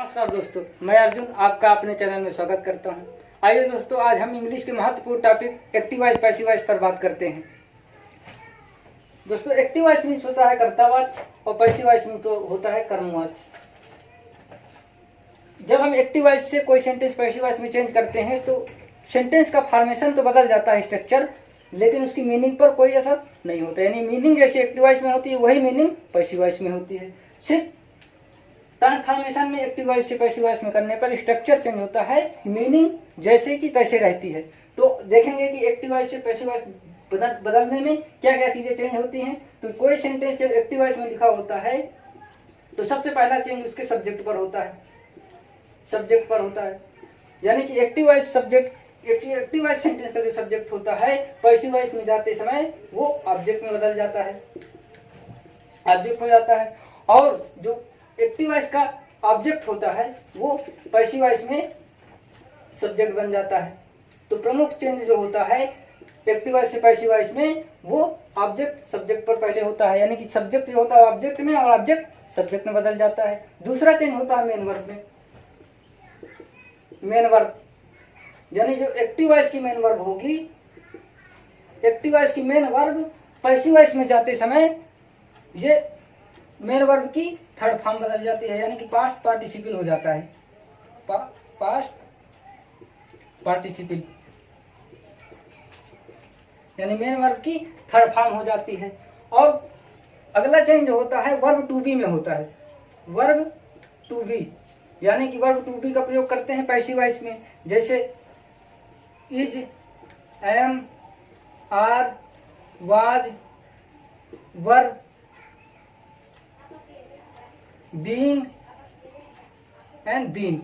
नमस्कार दोस्तों, मैं अर्जुन आपका अपने चैनल में स्वागत करता हूं। आइए दोस्तों, आज हम इंग्लिश के महत्वपूर्ण topic active voice passive voice पर बात करते हैं। दोस्तों, एक्टिव वॉइस मीन्स होता है कर्तावाच्य और पैसिव वॉइस मीन्स तो होता है कर्मवाच्य। जब हम एक्टिव वॉइस से कोई सेंटेंस पैसिव वॉइस में चेंज करते हैं तो सेंटेंस का फॉर्मेशन तो बदल जाता है, स्ट्रक्चर, लेकिन उसकी मीनिंग पर कोई असर नहीं होता। यानी मीनिंग जैसे एक्टिव वॉइस में होती है वही मीनिंग पैसिव वॉइस में होती है। सिर्फ ट्रांसफॉर्मेशन में एक्टिव वॉइस से पैसिव वॉइस में करने पर स्ट्रक्चर चेंज होता है, मीनिंग जैसे कि तैसे रहती है। तो देखेंगे कि एक्टिव वॉइस से पैसिव वॉइस बदलने में क्या क्या चीजें चेंज होती हैं। तो कोई सेंटेंस जब एक्टिव वॉइस में लिखा होता है तो सबसे पहला चेंज उसके सब्जेक्ट पर होता है, सब्जेक्ट पर होता है। यानी कि active voice subject, active voice sentence का जो सब्जेक्ट होता है पैसिव वॉइस में जाते समय वो ऑब्जेक्ट में बदल जाता है, ऑब्जेक्ट हो जाता है। और जो एक्टिव वॉइस का ऑब्जेक्ट होता है वो पैसिव वॉइस में सब्जेक्ट बन जाता है। तो प्रमुख चेंज जो होता है एक्टिव वॉइस से पैसिव वॉइस में वो ऑब्जेक्ट सब्जेक्ट पर पहले होता है, यानी कि सब्जेक्ट जो होता है ऑब्जेक्ट में और ऑब्जेक्ट सब्जेक्ट में बदल जाता है। दूसरा चेंज होता है मेन वर्ब में। मेन वर्ब यानी जो एक्टिव वॉइस की मेन वर्ब होगी, एक्टिव वॉइस की मेन वर्ब पैसिव वॉइस में जाते समय ये मेन वर्ब की थर्ड फॉर्म बदल जाती है, यानी कि पास्ट पार्टिसिपल हो जाता है, पास्ट पार्टिसिपल, यानी मेन वर्ब की थर्ड फॉर्म हो जाती है। और अगला चेंज जो होता है वर्ब टू बी में होता है, वर्ब टू बी, यानी कि वर्ब टू बी का प्रयोग करते हैं पैसिव वॉइस में। जैसे is, am, are, was, were, being and being,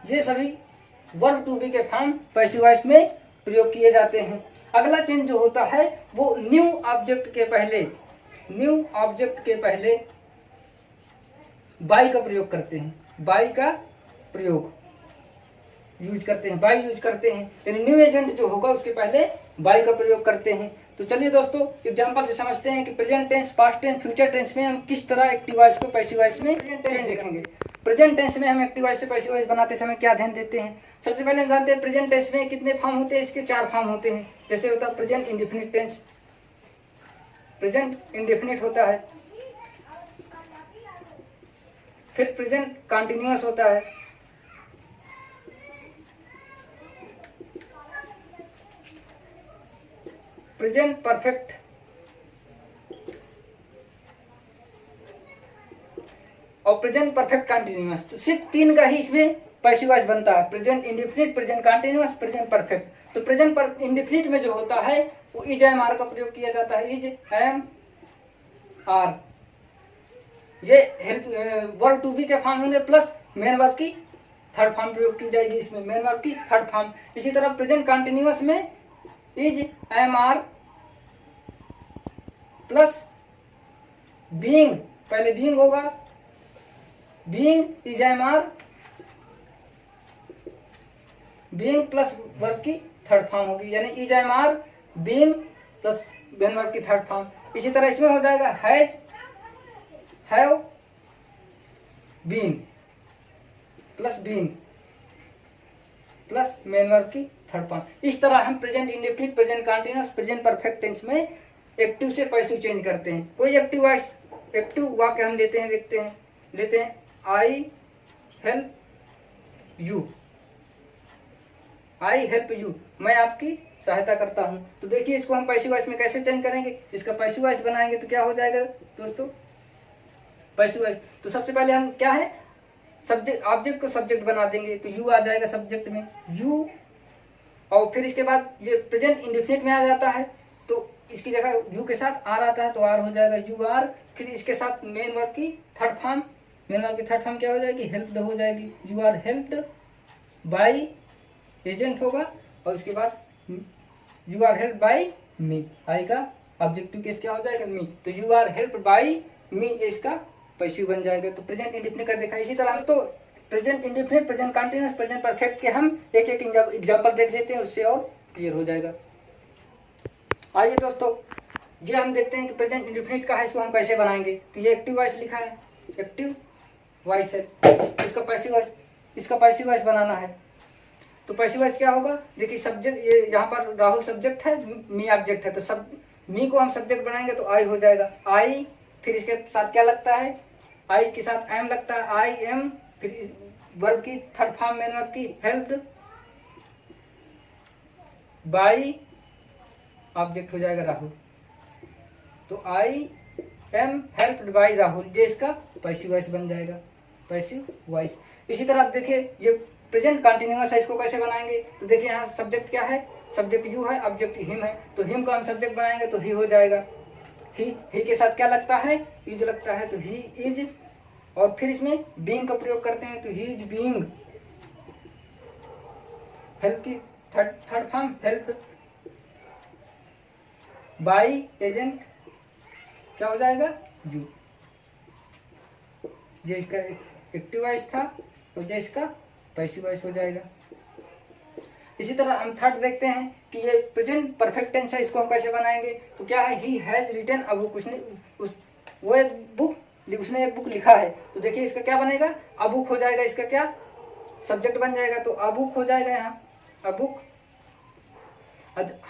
ये सभी वर्ब टू बी के फॉर्म पैसिव वॉइस में प्रयोग किए जाते हैं। अगला चेंज जो होता है वो न्यू ऑब्जेक्ट के पहले, न्यू ऑब्जेक्ट के पहले बाई का प्रयोग करते हैं, बाई का प्रयोग यूज करते हैं, बाई यूज करते हैं। यानी न्यू एजेंट जो होगा उसके पहले बाई का प्रयोग करते हैं। तो चलिए दोस्तों, एग्जांपल से समझते हैं कि present tense, past tense, future tense में हम किस तरह एक्टिव वॉइस को पैसिव वॉइस में चेंज देखेंगे। प्रेजेंट टेंस में हम एक्टिव वॉइस से पैसिव वॉइस बनाते समय क्या ध्यान देते हैं। सबसे पहले हम जानते हैं प्रेजेंट टेंस में कितने फॉर्म होते हैं, इसके 4 फॉर्म होते हैं। जैसे होता है present indefinite tense, present indefinite होता है, फिर प्रेजेंट कंटिन्यूअस होता है, प्रेजेंट परफेक्ट, और प्रेजेंट परफेक्ट कंटिन्यूअस। तो सिर्फ 3 का ही इसमें पैसिव वॉइस बनता है, present indefinite, present continuous, present perfect. तो प्रेजेंट इंडेफिनिट में जो होता है वो इज एम आर का प्रयोग किया जाता है, इज एम आर। ये हेल्प वर्ब टू बी के फॉर्म होंगे प्लस मेन वर्ब की थर्ड फॉर्म प्रयोग की जाएगी इसमें, मेन वर्ब की थर्ड फॉर्म। इसी तरह प्रेजेंट कंटिन्यूअस में is am are plus being, पहले बीइंग होगा, being is am are, being plus verb की थर्ड फॉर्म होगी, यानी is am are, being plus main verb की थर्ड फॉर्म। इसी तरह इसमें हो जाएगा has, have, been plus being plus main verb की थर्ड फॉर्म। इस तरह हम present indefinite, present continuous, present perfect tense में एक्टिव से पैसिव चेंज करते हैं। कोई एक्टिव वॉइस, एक्टिव वाक्य हम लेते हैं, देखते हैं, लेते हैं I help you, I help you, मैं आपकी सहायता करता हूं। तो देखिए इसको हम पैसिव वॉइस में कैसे चेंज करेंगे। इसका पैसिव वॉइस बनाएंगे तो क्या हो जाएगा दोस्तों, पैसिव वॉइस। तो सबसे पहले हम क्या है, सब्जेक्ट, ऑब्जेक्ट को सब्जेक्ट बना देंगे, तो यू आ जाएगा सब्जेक्ट में, यू। और फिर इसके बाद ये प्रेजेंट इंडेफिनिट में आ जाता है तो इसकी जगह यू के साथ आर आता है तो आर हो जाएगा, यू आर। फिर इसके साथ मेन वर्ब की थर्ड फॉर्म, मेन वर्ब की थर्ड फॉर्म क्या हो जाएगी, हेल्प्ड हो जाएगी, you are helped by, agent होगा, और उसके बाद you are help by me, I का ऑब्जेक्टिव केस क्या हो जाएगा, मी। तो you are help by me इसका पैसिव बन जाएगा। तो प्रेजेंट इंडेफिनिट का देखा। इसी तरह हम तो present indefinite, present continuous, present perfect के हम एक एक एग्जांपल देख लेते हैं, उससे और क्लियर हो जाएगा। आइए दोस्तों, ये हम देखते हैं कि प्रेजेंट इंडेफिनिट का है, इसको हम कैसे बनाएंगे। तो ये एक्टिव वॉइस लिखा है, एक्टिव वॉइस है, इसका पैसिव वॉइस बनाना है। तो पैसिव वॉइस क्या होगा, देखिए सब्जेक्ट, ये यहाँ पर राहुल सब्जेक्ट है, मी ऑब्जेक्ट है, तो सब मी को हम सब्जेक्ट बनाएंगे तो आई हो जाएगा आई, फिर इसके साथ क्या लगता है, आई के साथ एम लगता है, आई एम, फिर वर्ब की थर्ड फॉर्म मेन वर्ब की हेल्प्ड बाई ऑब्जेक्ट हो जाएगा राहुल, तो I am helped by Rahul, ये इसका पैसिव वॉइस बन जाएगा, पैसिव वॉइस। इसी तरह आप देखिए ये प्रेजेंट कंटिन्यूअस है, इसको कैसे बनाएंगे, तो देखिए यहाँ सब्जेक्ट क्या है, सब्जेक्ट यू है, ऑब्जेक्ट हिम है, तो हिम को हम सब्जेक्ट बनाएंगे तो ही हो जाएगा, ही के साथ क्या लगता है, इज लगता है, तो ही इज, और फिर इसमें बीइंग का प्रयोग करते हैं, तो ही इज बीइंग, हेल्प की third form help by agent क्या हो जाएगा, यू, ये इसका एक्टिव वॉइस था, तो ये इसका पैसिव वॉइस हो जाएगा। इसी तरह हम थर्ड देखते हैं कि ये प्रेजेंट परफेक्ट टेंस है, इसको हम कैसे बनाएंगे, तो क्या है, he has written a book, वो एक बुक, उसने एक बुक लिखा है, तो देखिए इसका क्या बनेगा, अ बुक हो जाएगा, इसका क्या सब्जेक्ट बन जाएगा, तो अ बुक हो जाएगा यहाँ, अ बुक।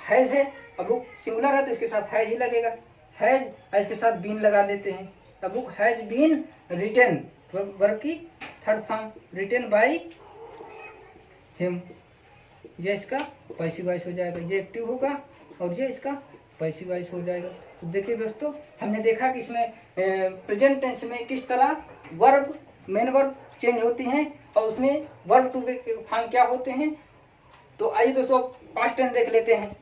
हैज है, अ बुक सिंगुलर है तो इसके साथ हैज ही लगेगा, हैज, इसके साथ बीन लगा देते हैं, a book has been written, verb की third form written by him, ये इसका पैसिव वॉइस हो जाएगा, ये एक्टिव होगा और ये इसका पैसिव वॉइस हो जाएगा। तो देखिए दोस्तों, हमने देखा कि इसमें प्रेजेंट टेंस में किस तरह वर्ब, मेन वर्ब चेंज होती हैं और उसमें वर्ब टू बी के फॉर्म क्या होते हैं। तो आइए दोस्तों पास्ट टेंस देख लेते हैं।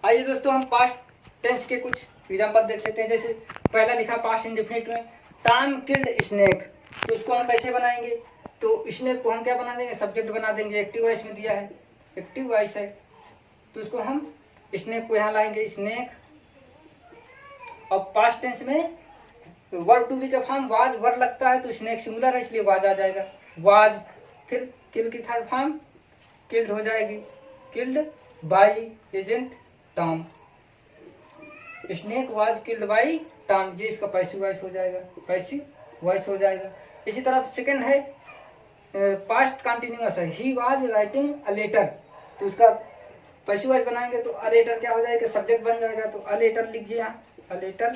आइए दोस्तों हम पास्ट टेंस के कुछ एग्जांपल देख लेते हैं। जैसे पहला लिखा पास्ट इंडेफिनिट में, टॉम किल्ड स्नेक, तो इसको हम कैसे बनाएंगे, तो स्नेक को हम क्या बना देंगे, सब्जेक्ट बना देंगे, एक्टिव वॉइस में दिया है, एक्टिव वॉइस है, तो इसको हम स्नेक को यहाँ लाएंगे, स्नेक। और पास्ट टेंस में वर्ब टू बी का फॉर्म वाज, वर्ब लगता है तो स्नेक सिंगुलर है इसलिए वाज आ जाएगा, वाज। फिर किल की थर्ड फॉर्म किल्ड हो जाएगी, killed by agent Tom, snake was killed by Tom, ये इसका पैसिव वॉइस हो जाएगा, पैसिव वॉइस हो जाएगा। इसी तरह सेकंड है पास्ट कंटिन्यूअस है, he was writing a letter, तो उसका पैसिव वॉइस बनाएंगे तो अ लेटर क्या हो जाएगा, सब्जेक्ट बन जाएगा, तो अ लेटर लीजिए यहाँ, अ लेटर।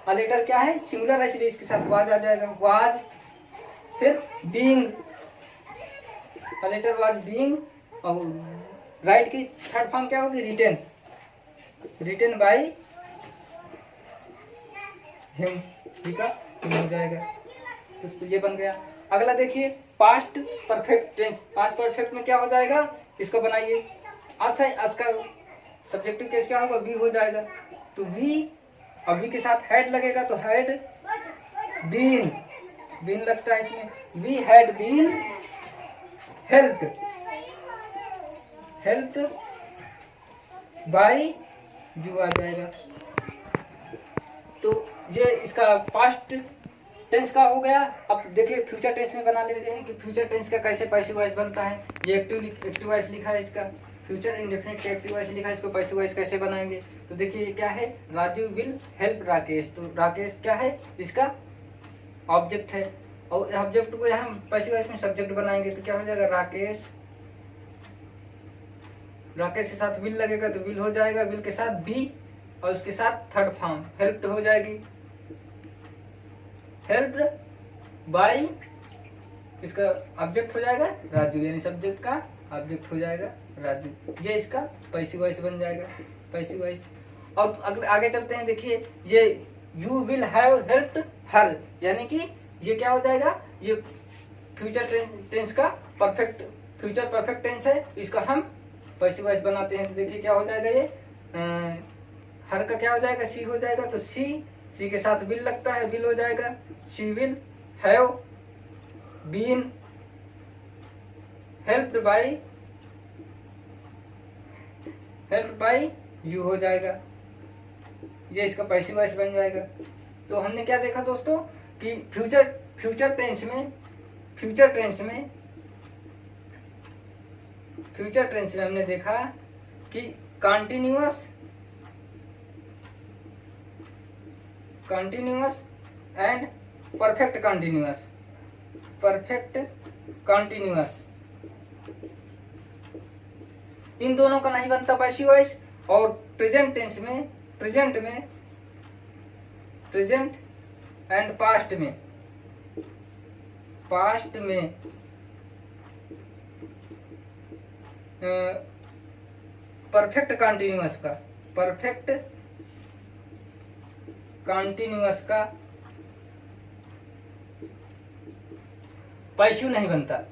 अ लेटर क्या है, सिंगुलर है इसलिए इसके साथ वाज आ जाएगा, वाज। फिर being, a letter was being, और राइट की थर्ड फॉर्म क्या होगी, रिटन, रिटन बाई हिम, ठीक है, हो जाएगा, तो ये बन गया। अगला देखिए past perfect tense, past perfect में क्या हो जाएगा, इसको बनाइए, आज का सब्जेक्टिव केस क्या होगा, बी हो जाएगा, तो बी, और बी के साथ हैड लगेगा तो हैड बीन, बीन लगता है इसमें, we had been helped, helped by you आ जाएगा। तो ये इसका पास्ट टेंस का हो गया। अब देखिए फ्यूचर टेंस में बना लेते हैं कि फ्यूचर टेंस का कैसे पैसिव वॉइस बनता है। ये एक्टिव वॉइस लिखा है इसका, फ्यूचर इंडेफिनिट का एक्टिव वॉइस लिखा है, इसको पैसिव वॉइस कैसे बनाएंगे। तो देखिए ये क्या है, राजू विल हेल्प राकेश, तो राकेश क्या है, इसका ऑब्जेक्ट है, और ऑब्जेक्ट को यहाँ पैसिव वॉइस में सब्जेक्ट बनाएंगे तो क्या हो जाएगा, राकेश। राकेश के साथ विल लगेगा तो विल हो जाएगा, विल के साथ बी, और उसके साथ थर्ड फॉर्म हेल्प्ड हो जाएगी, हेल्प्ड बाई, इसका ऑब्जेक्ट हो जाएगा राजू, यानी सब्जेक्ट का ऑब्जेक्ट हो जाएगा राजू, ये इसका पैसिव वॉइस बन जाएगा, पैसिव वॉइस। और अगर आगे चलते हैं, देखिए ये यू विल हैव हेल्प्ड हर, यानी कि ये क्या हो जाएगा, ये फ्यूचर टेंस का परफेक्ट, फ्यूचर परफेक्ट टेंस है, इसका हम पैसिव वॉइस बनाते हैं। तो देखिए क्या हो जाएगा, ये हर का क्या हो जाएगा, सी हो जाएगा, तो सी के साथ विल लगता है, विल हो जाएगा, she will have been helped by you हो जाएगा, ये इसका पैसिव वॉइस बन जाएगा। तो हमने क्या देखा दोस्तों कि फ्यूचर टेंस में हमने देखा कि continuous continuous and perfect continuous, perfect continuous, इन दोनों का नहीं बनता पैसिव वॉइस। और प्रेजेंट टेंस में, प्रेजेंट एंड पास्ट में, पास्ट में परफेक्ट कंटिन्यूअस का, परफेक्ट कंटिन्यूअस का पैसिव नहीं बनता,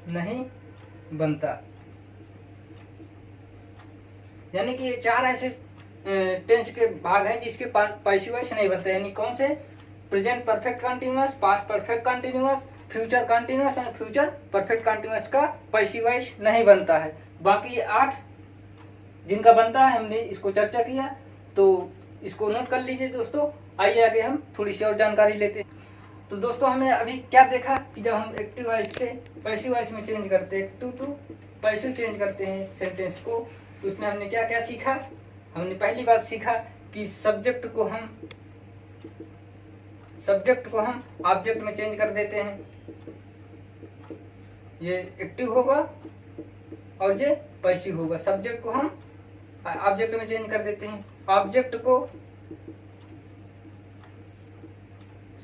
नहीं बनता। यानी कि ये चार ऐसे टेंस के भाग हैं जिसके पैसिव वॉइस नहीं बनते। यानी कौन से? Present perfect continuous, past perfect continuous, future continuous and future perfect continuous का पैसिव वॉइस नहीं बनता है। बाकी ये 8 जिनका बनता है हमने इसको चर्चा किया, तो इसको नोट कर लीजिए दोस्तों। आइए आगे हम थोड़ी सी और जानकारी लेते हैं। तो दोस्तों हमने अभी क्या देखा कि जब हम एक्टिव वॉइस से पैसिव वॉइस में चेंज करते हैं, एक्टिव टू पैसिव चेंज करते हैं सेंटेंस को, तो उसमें हमने क्या क्या सीखा? हमने पहली बात सीखा कि सब्जेक्ट को हम ऑब्जेक्ट में चेंज कर देते हैं। ये एक्टिव होगा और ये पैसिव होगा। सब्जेक्ट को हम ऑब्जेक्ट में चेंज कर देते हैं, ऑब्जेक्ट को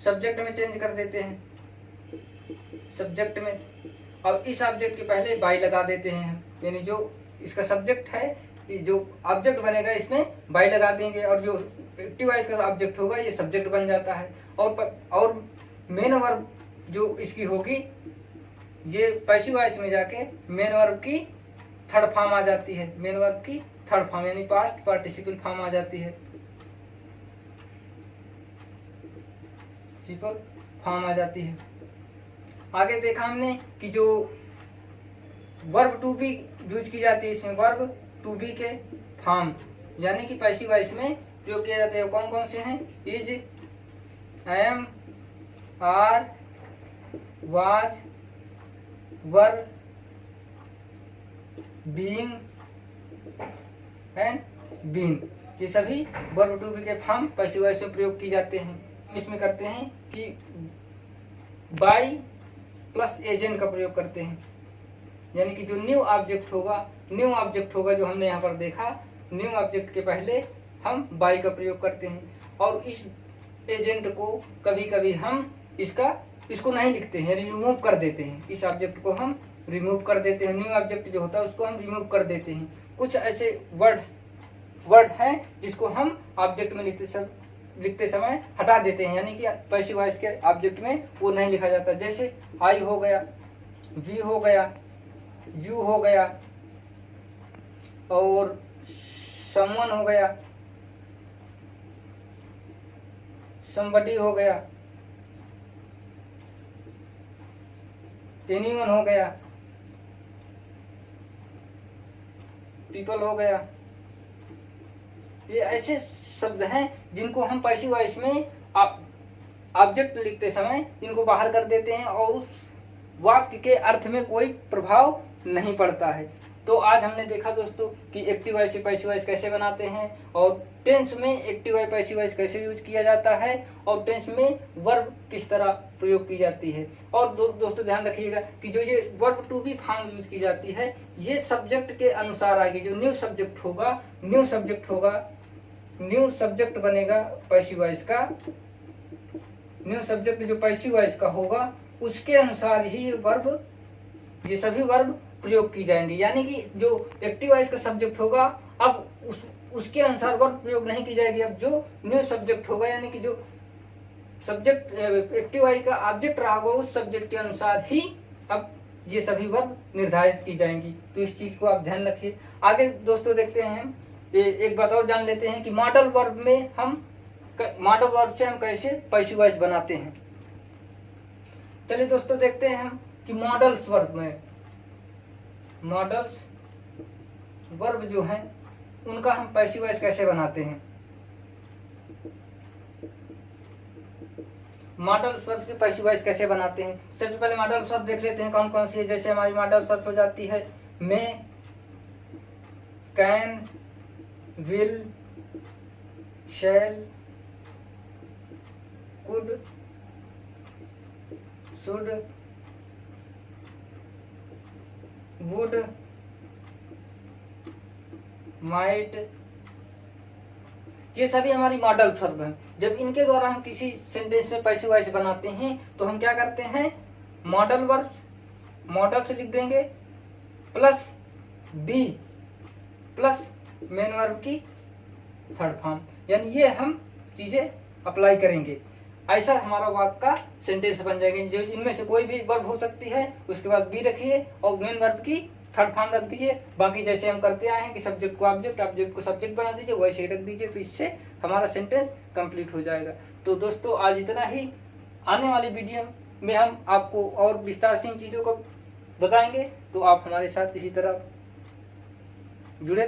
सब्जेक्ट में चेंज कर देते हैं, सब्जेक्ट में, और इस ऑब्जेक्ट के पहले बाई लगा देते हैं। यानी जो इसका सब्जेक्ट है, जो ऑब्जेक्ट बनेगा इसमें बाई लगा देंगे, और जो एक्टिव वॉइस का ऑब्जेक्ट होगा ये सब्जेक्ट बन जाता है। और मेन वर्ब जो इसकी होगी ये पैसिव वॉइस में जाके मेन वर्ब की थर्ड फॉर्म आ जाती है, मेन वर्ब की थर्ड फॉर्म यानी पास्ट पार्टिसिपल फॉर्म आ जाती है, सिंपल फॉर्म आ जाती है। आगे देखा हमने कि जो वर्ब टू बी यूज की जाती है, इसमें वर्ब टू बी के फॉर्म यानी कि पैसिव वॉइस में प्रयोग किए जाते हैं। कौन कौन से हैं? Is, am, are, was, were, being and been, ये सभी वर्ब टू बी के फॉर्म पैसिव वॉइस में प्रयोग किए जाते हैं। इसमें करते हैं कि बाई प्लस एजेंट का प्रयोग करते हैं, यानी कि जो न्यू ऑब्जेक्ट होगा जो हमने यहाँ पर देखा, न्यू ऑब्जेक्ट के पहले हम बाई का प्रयोग करते हैं। और इस एजेंट को कभी कभी हम इसको नहीं लिखते हैं, रिमूव कर देते हैं। इस ऑब्जेक्ट को हम रिमूव कर देते हैं, न्यू ऑब्जेक्ट जो होता है उसको हम रिमूव कर देते हैं। कुछ ऐसे वर्ड हैं जिसको हम ऑब्जेक्ट में लिखते समय हटा देते हैं, यानी कि पैसिव वॉइस के ऑब्जेक्ट में वो नहीं लिखा जाता। जैसे आई हो गया, वी हो गया, यू हो गया, और समवन हो गया, समबडी हो गया, एनीवन हो गया, पीपल हो गया। ये ऐसे शब्द हैं जिनको हम पैसिव वॉइस में ऑब्जेक्ट लिखते समय इनको बाहर कर देते हैं और उस वाक्य के अर्थ में कोई प्रभाव नहीं पड़ता है। तो आज हमने देखा दोस्तों कि एक्टिव वॉइस से पैसिव वॉइस कैसे बनाते हैं, और टेंस में एक्टिव वॉइस पैसिव वॉइस कैसे यूज किया जाता है, और टेंस में वर्ब किस तरह प्रयोग की जाती है। और दोस्तों ध्यान रखिएगा कि जो ये verb to be form use की जाती है ये सब्जेक्ट के अनुसार आएगी। जो न्यू सब्जेक्ट बनेगा पैसिव वॉइस का, न्यू सब्जेक्ट जो पैसिव वॉइस का होगा उसके अनुसार ही ये सभी वर्ब प्रयोग की जाएंगी। यानी कि जो एक्टिव वॉइस का सब्जेक्ट होगा अब उसके अनुसार वर्ब प्रयोग नहीं की जाएगी। अब जो न्यू सब्जेक्ट होगा यानी कि जो सब्जेक्ट एक्टिव वॉइस का ऑब्जेक्ट रहा होगा उस सब्जेक्ट के अनुसार ही अब ये सभी वर्ब निर्धारित की जाएंगी। तो इस चीज को आप ध्यान रखिए। आगे दोस्तों देखते हैं हम एक बात और जान लेते हैं कि मॉडल वर्ब से हम कैसे पैसिव वॉइस बनाते हैं। चलिए दोस्तों देखते हैं हम कि मॉडल्स वर्ब जो हैं उनका हम पैसिव वॉइस कैसे बनाते हैं। मॉडल वर्ब की पैसिव वॉइस कैसे बनाते हैं। सबसे पहले मॉडल वर्ब देख लेते हैं कौन कौन सी है। जैसे हमारी मॉडल वर्ब हो जाती है may, can, will, shall, could, should, would, might, ये सभी हमारी मॉडल वर्ब हैं। जब इनके द्वारा हम किसी सेंटेंस में पैसिव वॉइस बनाते हैं तो हम क्या करते हैं, मॉडल वर्ब मॉडल से लिख देंगे plus be plus main verb की थर्ड फॉर्म, यानी ये हम चीजें अप्लाई करेंगे। ऐसा हमारा वाक्य का सेंटेंस बन जाएगा। जो इनमें से कोई भी वर्ब हो सकती है, उसके बाद बी रखिए और मेन वर्ब की थर्ड फॉर्म रख दीजिए। बाकी जैसे हम करते आए हैं कि सब्जेक्ट को ऑब्जेक्ट, ऑब्जेक्ट को सब्जेक्ट बना दीजिए, वैसे ही रख दीजिए, तो इससे हमारा सेंटेंस कंप्लीट हो जाएगा। तो दोस्तों आज इतना ही। आने वाली वीडियो में हम आपको और विस्तार से इन चीज़ों को बताएंगे, तो आप हमारे साथ इसी तरह जुड़े